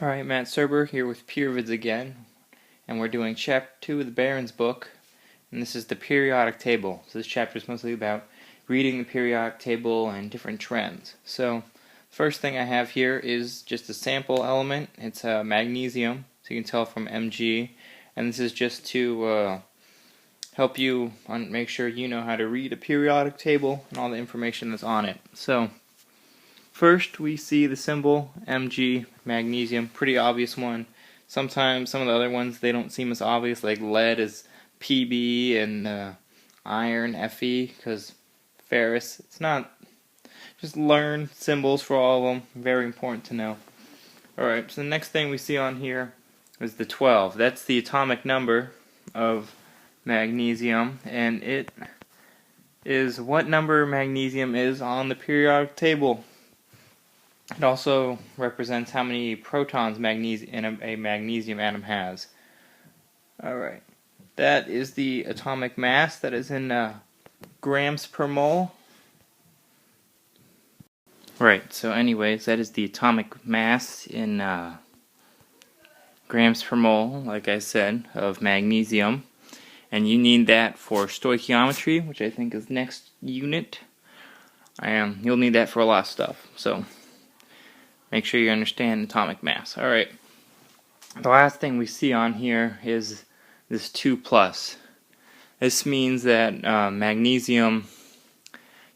Alright, Matt Serber here with Peervids again, and we're doing Chapter 2 of the Barron's book, and this is the periodic table. So this chapter is mostly about reading the periodic table and different trends. So, first thing I have here is just a sample element. It's magnesium, so you can tell from Mg, and this is just to help you make sure you know how to read a periodic table and all the information that's on it. So, first, we see the symbol Mg, magnesium, pretty obvious one. Sometimes some of the other ones, they don't seem as obvious, like lead is Pb and iron Fe, because ferrous. It's not, just learn symbols for all of them, very important to know. Alright, so the next thing we see on here is the 12. That's the atomic number of magnesium, and it is what number magnesium is on the periodic table. It also represents how many protons a magnesium atom has. Alright, that is the atomic mass. That is in grams per mole. Right, so anyways, that is the atomic mass in grams per mole, like I said, of magnesium. And you need that for stoichiometry, which I think is next unit. You'll need that for a lot of stuff, so make sure you understand atomic mass. Alright, the last thing we see on here is this 2+. This means that magnesium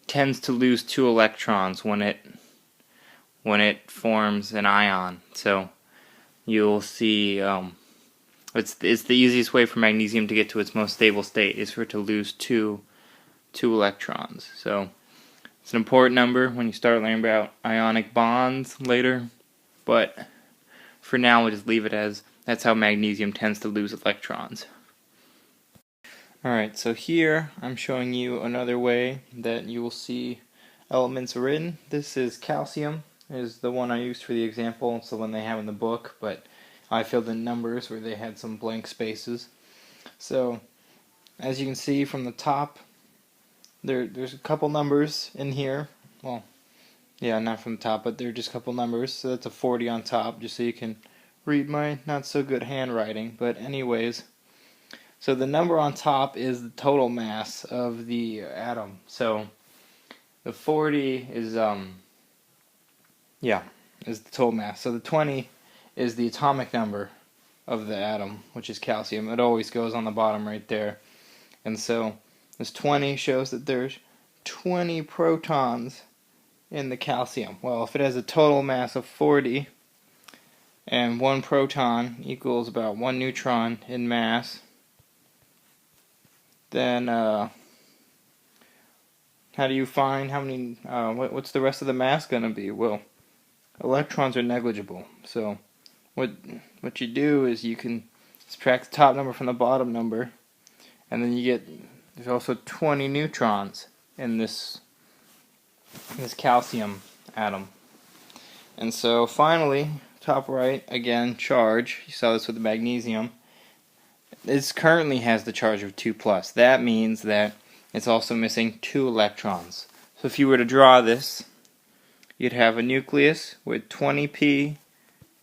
tends to lose 2 electrons when it forms an ion. So you'll see it's the easiest way for magnesium to get to its most stable state is for it to lose two electrons. So it's an important number when you start learning about ionic bonds later, but for now we'll just leave it as that's how magnesium tends to lose electrons. Alright, so here I'm showing you another way that you will see elements written. This is calcium, is the one I used for the example. It's the one they have in the book, but I filled in numbers where they had some blank spaces. So, as you can see from the top, there's a couple numbers in here. Well, yeah, not from the top, but they're just a couple numbers. So that's a 40 on top, just so you can read my not so good handwriting. But anyways, so the number on top is the total mass of the atom. So the 40 is the total mass. So the 20 is the atomic number of the atom, which is calcium. It always goes on the bottom right there. And so this 20 shows that there's 20 protons in the calcium. Well, if it has a total mass of 40 and 1 proton equals about 1 neutron in mass, then how do you find how many, what's the rest of the mass going to be? Well, electrons are negligible. So what you do is you can subtract the top number from the bottom number, and then you get, there's also 20 neutrons in this calcium atom. And so finally, top right, again, charge. You saw this with the magnesium. This currently has the charge of 2+. That means that it's also missing 2 electrons. So if you were to draw this, you'd have a nucleus with 20p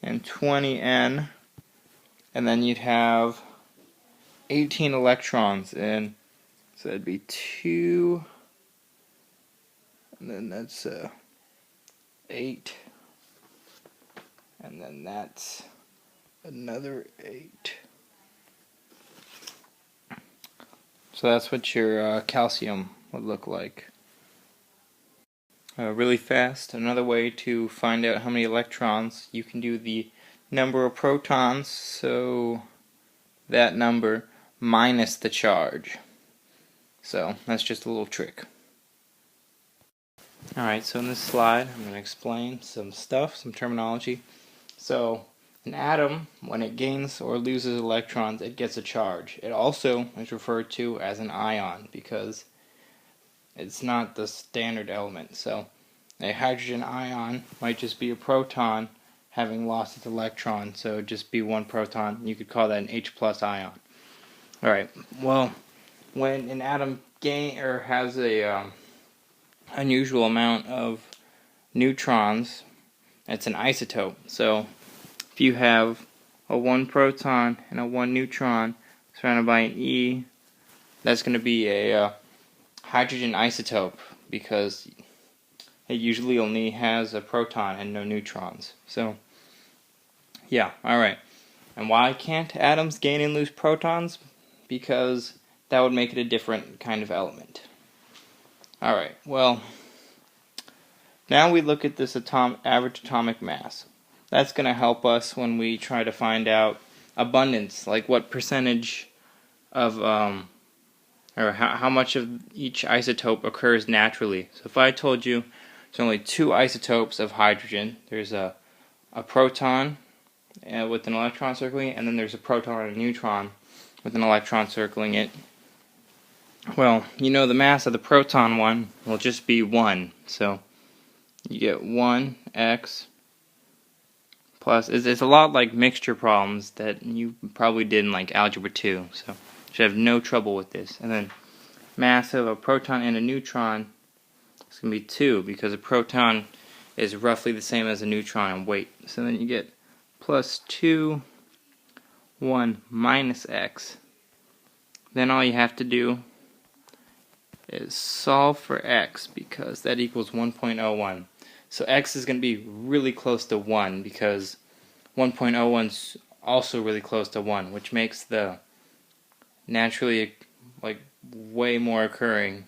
and 20n, and then you'd have 18 electrons, and so that'd be 2, and then that's 8, and then that's another 8. So that's what your calcium would look like. Really fast, another way to find out how many electrons, you can do the number of protons, so that number minus the charge. So that's just a little trick. Alright, so in this slide I'm going to explain some stuff, some terminology. So an atom, when it gains or loses electrons, it gets a charge. It also is referred to as an ion because it's not the standard element. So a hydrogen ion might just be a proton having lost its electron, so it'd just be 1 proton. You could call that an H+ ion. Alright, well, when an atom has a unusual amount of neutrons, it's an isotope. So if you have a 1 proton and a 1 neutron surrounded by an E, that's going to be a hydrogen isotope, because it usually only has a proton and no neutrons. So, yeah, alright. And why can't atoms gain and lose protons? Because that would make it a different kind of element. Alright, well, now we look at this average atomic mass. That's going to help us when we try to find out abundance, like what percentage of, or how much of each isotope occurs naturally. So if I told you there's only 2 isotopes of hydrogen, there's a proton with an electron circling it, and then there's a proton and a neutron with an electron circling it. Well, you know the mass of the proton one will just be 1. So you get 1x plus, it's a lot like mixture problems that you probably did in like Algebra 2. So you should have no trouble with this. And then mass of a proton and a neutron is going to be 2, because a proton is roughly the same as a neutron in weight. So then you get plus 2, 1 minus x. Then all you have to do is solve for x, because that equals 1.01. So x is going to be really close to 1, because 1.01 is also really close to 1, which makes the naturally like way more occurring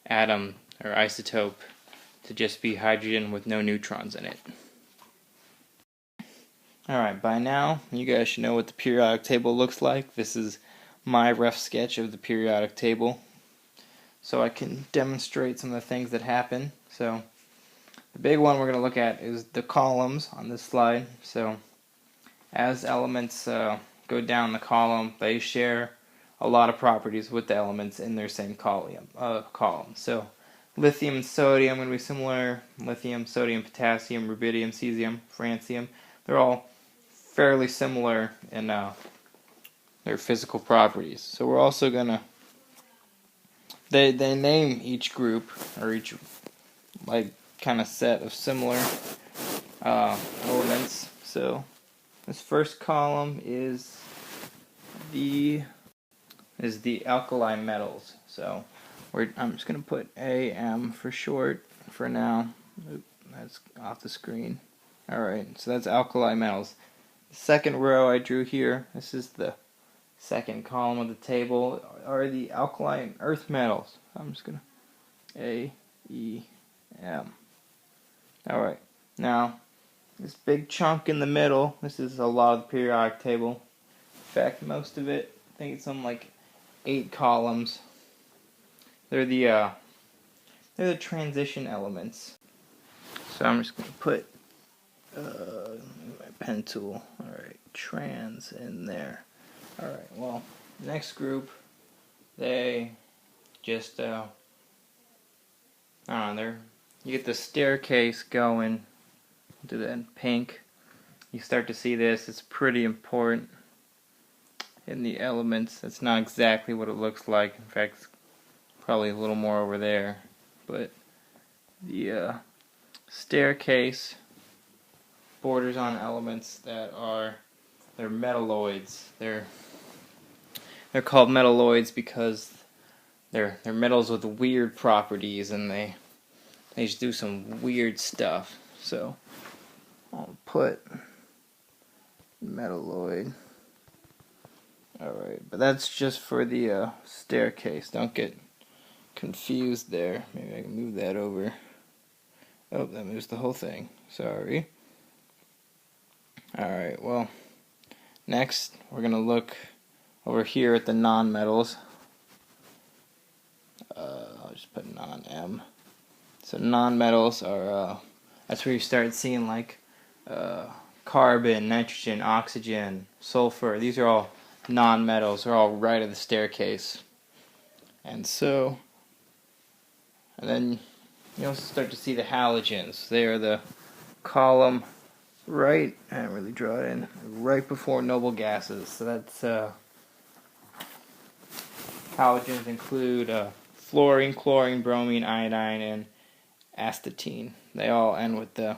atom or isotope to just be hydrogen with no neutrons in it. Alright, by now you guys should know what the periodic table looks like. This is my rough sketch of the periodic table, so I can demonstrate some of the things that happen. So the big one we're going to look at is the columns on this slide. So as elements go down the column, they share a lot of properties with the elements in their same column. So lithium and sodium are going to be similar. Lithium, sodium, potassium, rubidium, cesium, francium. They're all fairly similar in their physical properties. So we're also going to, they name each group, or each like kind of set of similar elements. So this first column is the alkali metals. So I'm just going to put AM for short for now. Oop, that's off the screen. Alright, so that's alkali metals. The second row I drew here, this is the second column of the table, are the alkali earth metals. I'm just going to AEM. Alright, now this big chunk in the middle, this is a lot of the periodic table. In fact, most of it, I think it's something like 8 columns. They're the transition elements. So I'm just going to put my pen tool. Alright, trans in there. Alright, well, next group, they just, I don't know, you get the staircase going, do that in pink. You start to see this, it's pretty important in the elements. That's not exactly what it looks like. In fact, it's probably a little more over there. But the staircase borders on elements that they're metalloids. They're called metalloids because they're metals with weird properties, and they just do some weird stuff. So I'll put metalloid. Alright, but that's just for the staircase. Don't get confused there. Maybe I can move that over. Oh, that moves the whole thing. Sorry. Alright, well, next we're going to look over here at the nonmetals. I'll just put non-M. So nonmetals are, that's where you start seeing like carbon, nitrogen, oxygen, sulfur. These are all nonmetals. They're all right at the staircase. And then you also start to see the halogens. They are the column right, I didn't really draw it in, right before noble gases. So that's, halogens include fluorine, chlorine, bromine, iodine, and astatine. They all end with the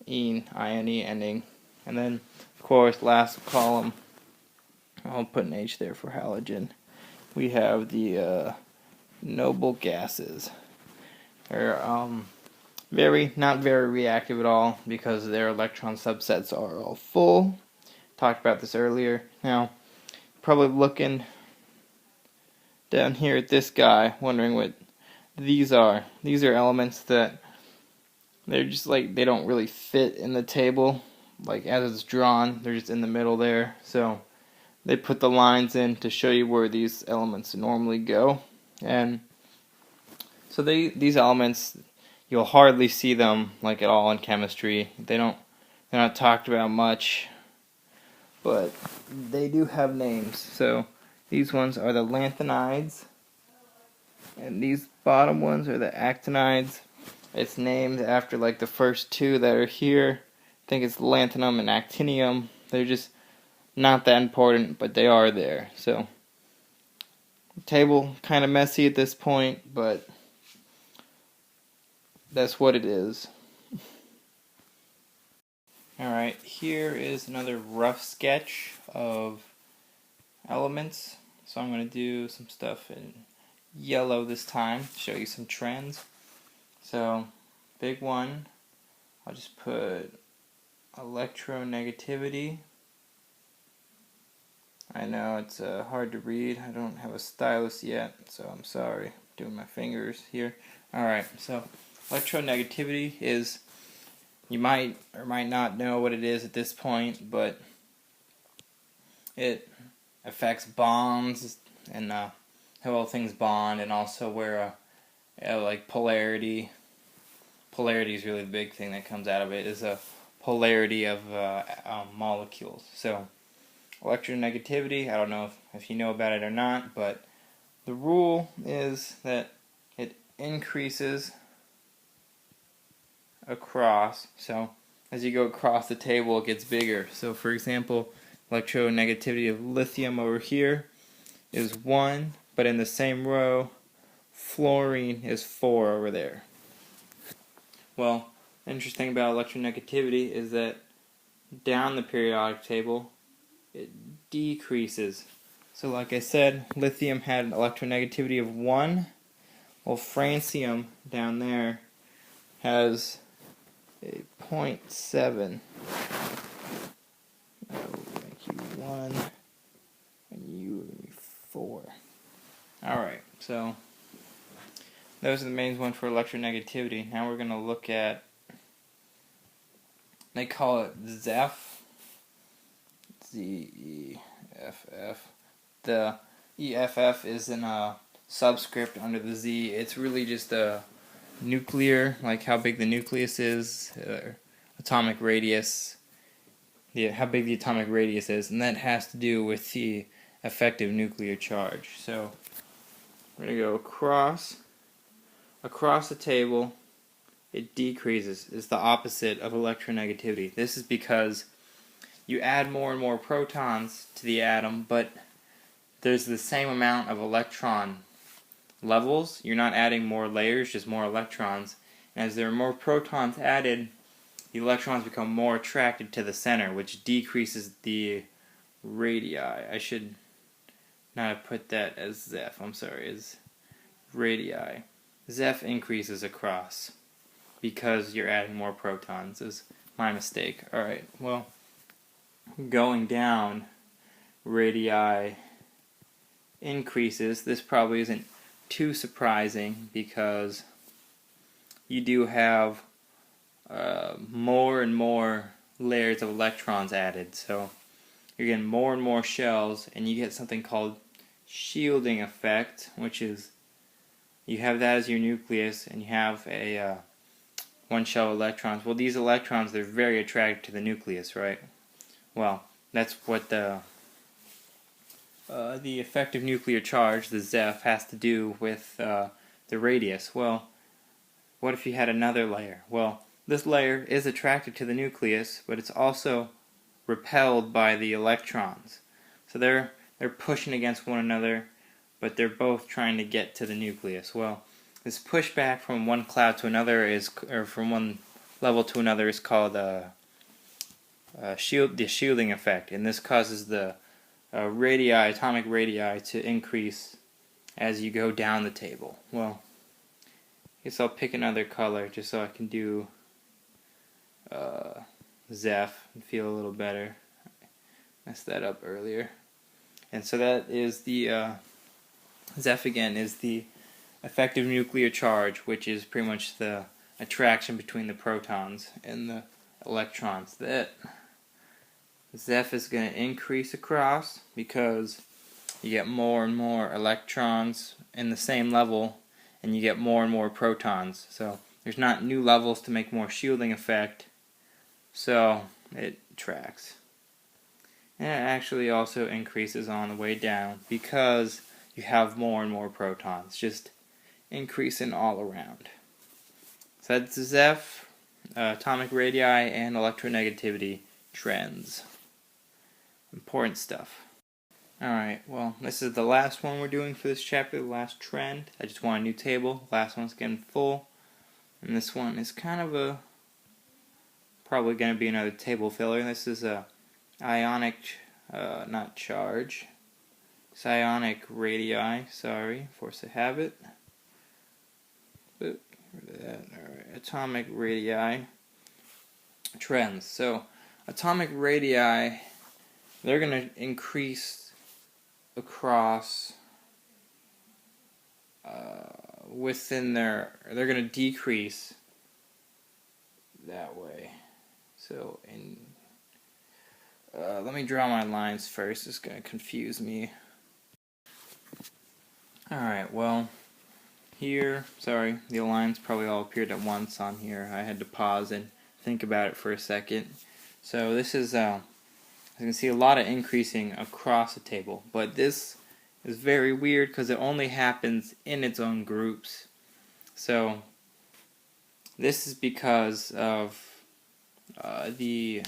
ene ending. And then, of course, last column, I'll put an H there for halogen. We have the noble gases. They're not very reactive at all because their electron subsets are all full. Talked about this earlier. Now, probably looking down here at this guy, wondering what these are. These are elements that they're just like, they don't really fit in the table. Like as it's drawn, they're just in the middle there. So they put the lines in to show you where these elements normally go. And so these elements, you'll hardly see them like at all in chemistry. They're not talked about much, but they do have names. So these ones are the lanthanides, and these bottom ones are the actinides. It's named after like the first two that are here. I think it's lanthanum and actinium. They're just not that important, but they are there. So the table kind of messy at this point, but that's what it is. Alright, here is another rough sketch of elements. So I'm going to do some stuff in yellow this time, show you some trends. So, big one, I'll just put electronegativity. I know it's hard to read. I don't have a stylus yet, so I'm sorry. I'm doing my fingers here. Alright, so electronegativity is, you might or might not know what it is at this point, but it affects bonds and how well things bond, and also where like polarity. Polarity is really the big thing that comes out of it, is a polarity of molecules. So electronegativity, I don't know if you know about it or not, but the rule is that it increases across. So as you go across the table, it gets bigger. So for example, electronegativity of lithium over here is 1, but in the same row, fluorine is 4 over there. Well, interesting about electronegativity is that down the periodic table, it decreases. So like I said, lithium had an electronegativity of 1. Well, francium down there has a 0.7. That will make you 1, and you will be 4. Alright, so those are the main ones for electronegativity. Now we're going to look at, they call it ZEF, Z-E-F-F. The EFF is in a subscript under the Z. It's really just a nuclear, like how big the nucleus is, atomic radius, how big the atomic radius is, and that has to do with the effective nuclear charge. So we're going to go across the table, it decreases. It's the opposite of electronegativity. This is because you add more and more protons to the atom, but there's the same amount of electron levels. You're not adding more layers, just more electrons. And as there are more protons added, the electrons become more attracted to the center, which decreases the radii. I should not have put that as ZEF. I'm sorry, as radii. ZEF increases across because you're adding more protons, is my mistake. Alright, well, going down, radii increases. This probably isn't too surprising because you do have more and more layers of electrons added. So you're getting more and more shells, and you get something called shielding effect, which is you have that as your nucleus, and you have a one shell of electrons. Well, these electrons, they're very attracted to the nucleus, right? Well, that's what the effective nuclear charge, the ZEF, has to do with the radius. Well, what if you had another layer? Well, this layer is attracted to the nucleus, but it's also repelled by the electrons. So they're pushing against one another, but they're both trying to get to the nucleus. Well, this pushback from one cloud to another or from one level to another is called the shielding effect, and this causes the atomic radii to increase as you go down the table. Well, I guess I'll pick another color just so I can do Zeph and feel a little better. I messed that up earlier. And so that is the Zeph again is the effective nuclear charge, which is pretty much the attraction between the protons and the electrons. That Zeph is going to increase across because you get more and more electrons in the same level, and you get more and more protons. So there's not new levels to make more shielding effect, so it tracks. And it actually also increases on the way down because you have more and more protons, just increasing all around. So that's Zeph, atomic radii, and electronegativity trends. Important stuff. Alright, well, this is the last one we're doing for this chapter, the last trend. I just want a new table. The last one's getting full. And this one is kind of probably going to be another table filler. This is a ionic, not charge. It's ionic radii, sorry, force of habit. Oop, rid of that. Alright, atomic radii trends. So, atomic radii, they're going to increase across within they're going to decrease that way. So, let me draw my lines first. It's going to confuse me. Alright, well, here, sorry, the lines probably all appeared at once on here. I had to pause and think about it for a second. So this is, as you can see, a lot of increasing across the table. But this is very weird because it only happens in its own groups. So this is because of the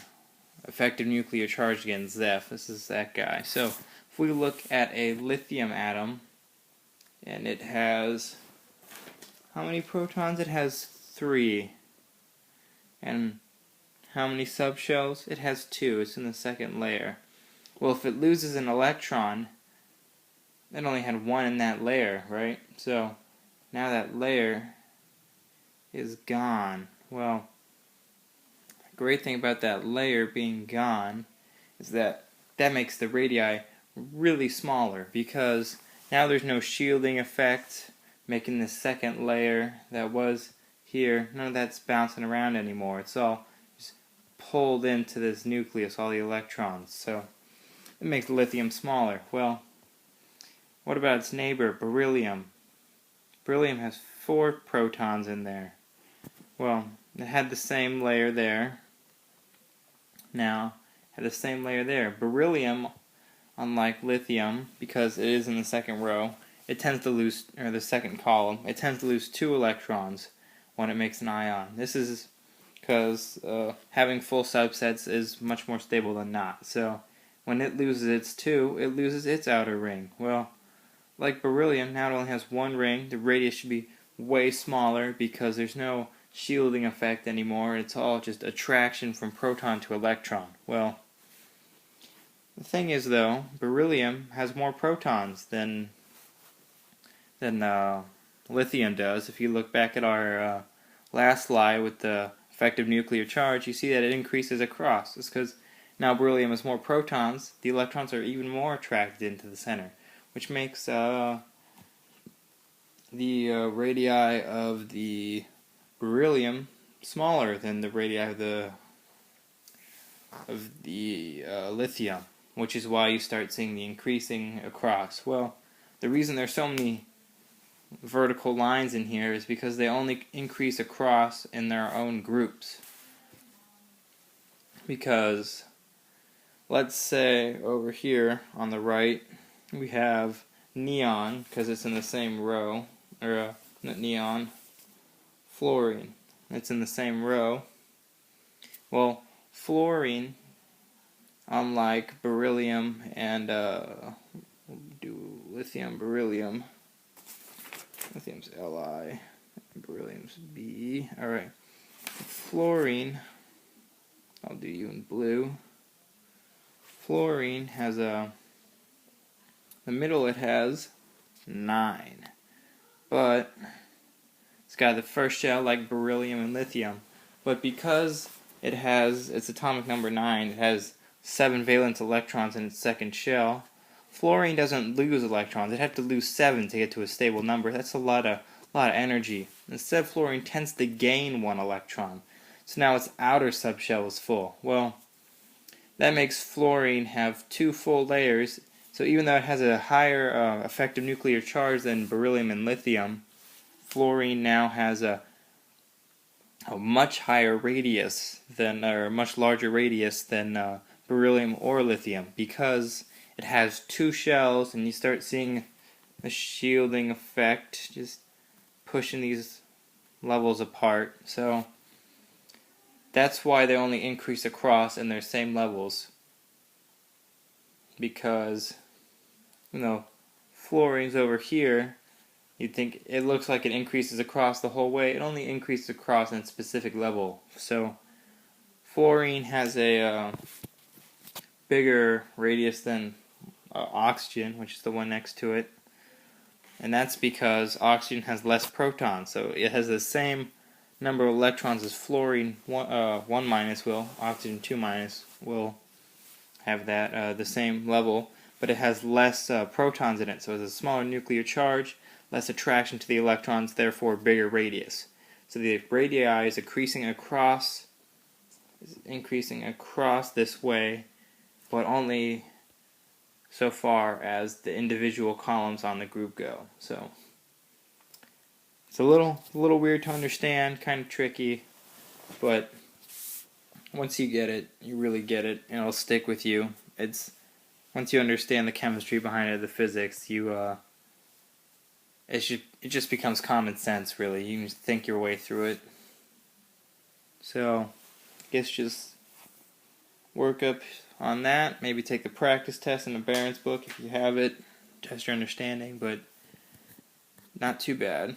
effective nuclear charge against Zeph. This is that guy. So if we look at a lithium atom, and it has, how many protons? It has 3. And how many subshells? It has 2. It's in the second layer. Well, if it loses an electron, it only had 1 in that layer, right? So now that layer is gone. Well, the great thing about that layer being gone is that makes the radii really smaller, because now there's no shielding effect making this second layer that was here. None of that's bouncing around anymore. It's all just pulled into this nucleus, all the electrons. So it makes lithium smaller. Well, what about its neighbor, beryllium? Beryllium has 4 protons in there. Well, it had the same layer there. Now, it had the same layer there. Beryllium, unlike lithium, because it is in the second row, it tends to lose, or the second column, it tends to lose 2 electrons when it makes an ion. This is because having full subsets is much more stable than not. So when it loses its 2, it loses its outer ring. Well, like beryllium, now it only has 1 ring. The radius should be way smaller because there's no shielding effect anymore. It's all just attraction from proton to electron. Well, the thing is, though, beryllium has more protons than lithium does. If you look back at our last slide with the effective nuclear charge, you see that it increases across. It's because now beryllium has more protons. The electrons are even more attracted into the center, which makes the radii of the beryllium smaller than the radii of the lithium, which is why you start seeing the increasing across. Well, the reason there's so many vertical lines in here is because they only increase across in their own groups. Because, let's say over here on the right, we have neon, because it's in the same row, or not neon, fluorine. It's in the same row. Well, fluorine, unlike beryllium and we'll do lithium, beryllium. Lithium's Li, beryllium's B. Alright. Fluorine I'll do you in blue. Fluorine has the middle it has 9. But it's got the first shell like beryllium and lithium. But because it has its atomic number 9, it has 7 valence electrons in its second shell. Fluorine doesn't lose electrons. It'd have to lose 7 to get to a stable number. That's a lot of energy. Instead, fluorine tends to gain 1 electron. So now its outer subshell is full. Well, that makes fluorine have 2 full layers. So even though it has a higher effective nuclear charge than beryllium and lithium, fluorine now has a much higher radius than, or a much larger radius than beryllium or lithium, because it has 2 shells, and you start seeing the shielding effect just pushing these levels apart. So that's why they only increase across in their same levels, because fluorine's over here. You'd think it looks like it increases across the whole way. It only increases across in a specific level. So fluorine has a bigger radius than oxygen, which is the one next to it. And that's because oxygen has less protons. So it has the same number of electrons as fluorine 1 minus will. Oxygen 2 minus will have that the same level. But it has less protons in it. So it has a smaller nuclear charge, less attraction to the electrons, therefore bigger radius. So the radii is increasing across this way, but only so far as the individual columns on the group go. So it's a little weird to understand, kind of tricky, but once you get it, you really get it, and it'll stick with you. Once you understand the chemistry behind it, the physics, it just becomes common sense, really. You can just think your way through it. So, I guess just work up on that. Maybe take the practice test in the Barron's book if you have it. Test your understanding, but not too bad.